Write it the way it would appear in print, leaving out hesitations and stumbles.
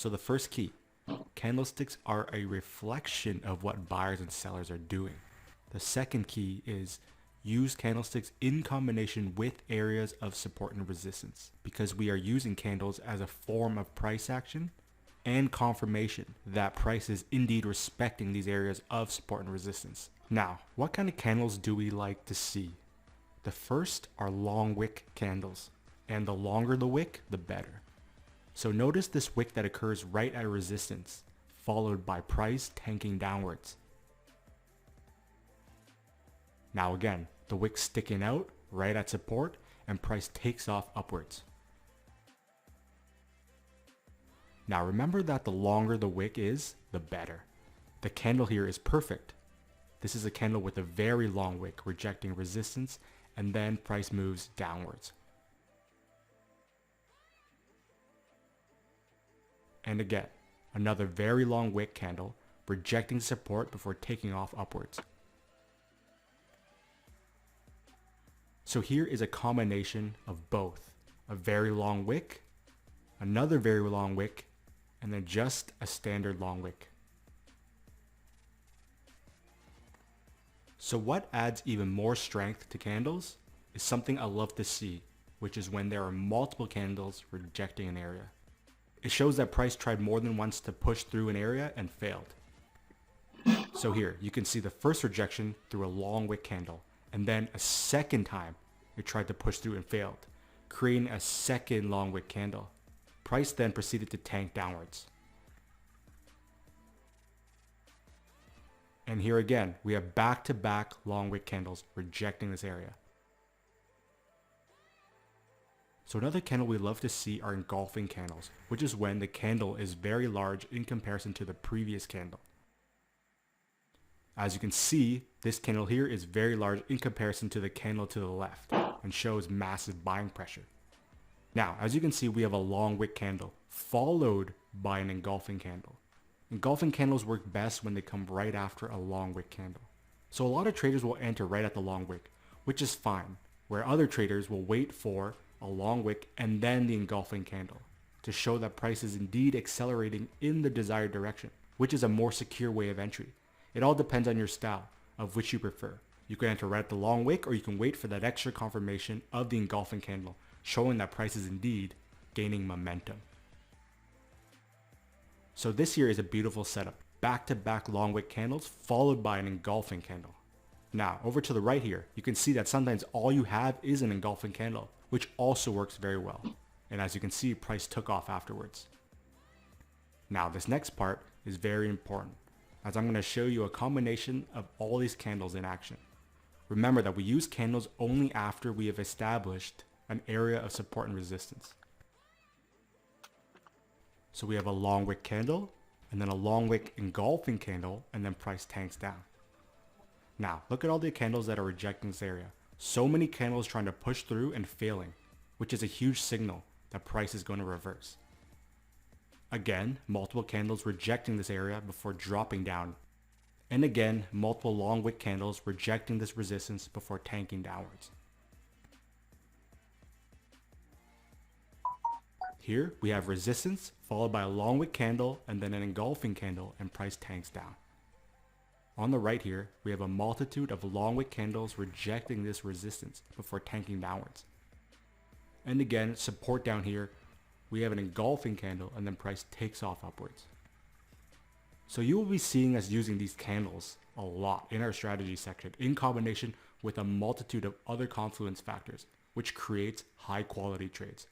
So the first key, candlesticks are a reflection of what buyers and sellers are doing. The second key is use candlesticks in combination with areas of support and resistance, because we are using candles as a form of price action and confirmation that price is indeed respecting these areas of support and resistance. Now, what kind of candles do we like to see? The first are long wick candles, and the longer the wick, the better. So notice this wick that occurs right at resistance, followed by price tanking downwards. Now again, the wick sticking out right at support and price takes off upwards. Now remember that the longer the wick is, the better. The candle here is perfect. This is a candle with a very long wick rejecting resistance, and then price moves downwards. And again, another very long wick candle rejecting support before taking off upwards. So here is a combination of both, a very long wick, another very long wick, and then just a standard long wick. So what adds even more strength to candles is something I love to see, which is when there are multiple candles rejecting an area. It shows that price tried more than once to push through an area and failed. So here, you can see the first rejection through a long wick candle, and then a second time it tried to push through and failed, creating a second long wick candle. Price then proceeded to tank downwards. And here again, we have back-to-back long wick candles rejecting this area. So another candle we love to see are engulfing candles, which is when the candle is very large in comparison to the previous candle. As you can see, this candle here is very large in comparison to the candle to the left and shows massive buying pressure. Now, as you can see, we have a long wick candle followed by an engulfing candle. Engulfing candles work best when they come right after a long wick candle. So a lot of traders will enter right at the long wick, which is fine, where other traders will wait for a long wick and then the engulfing candle to show that price is indeed accelerating in the desired direction, which is a more secure way of entry. It all depends on your style of which you prefer. You can enter right at the long wick, or you can wait for that extra confirmation of the engulfing candle, showing that price is indeed gaining momentum. So this here is a beautiful setup. Back-to-back long wick candles followed by an engulfing candle. Now, over to the right here, you can see that sometimes all you have is an engulfing candle, which also works very well. And as you can see, price took off afterwards. Now, this next part is very important, as I'm going to show you a combination of all these candles in action. Remember that we use candles only after we have established an area of support and resistance. So we have a long wick candle, and then a long wick engulfing candle, and then price tanks down. Now, look at all the candles that are rejecting this area. So many candles trying to push through and failing, which is a huge signal that price is going to reverse. Again, multiple candles rejecting this area before dropping down. And again, multiple long wick candles rejecting this resistance before tanking downwards. Here we have resistance followed by a long wick candle and then an engulfing candle, and price tanks down. On the right here, we have a multitude of long wick candles rejecting this resistance before tanking downwards. And again, support down here, we have an engulfing candle and then price takes off upwards. So you will be seeing us using these candles a lot in our strategy section in combination with a multitude of other confluence factors, which creates high quality trades.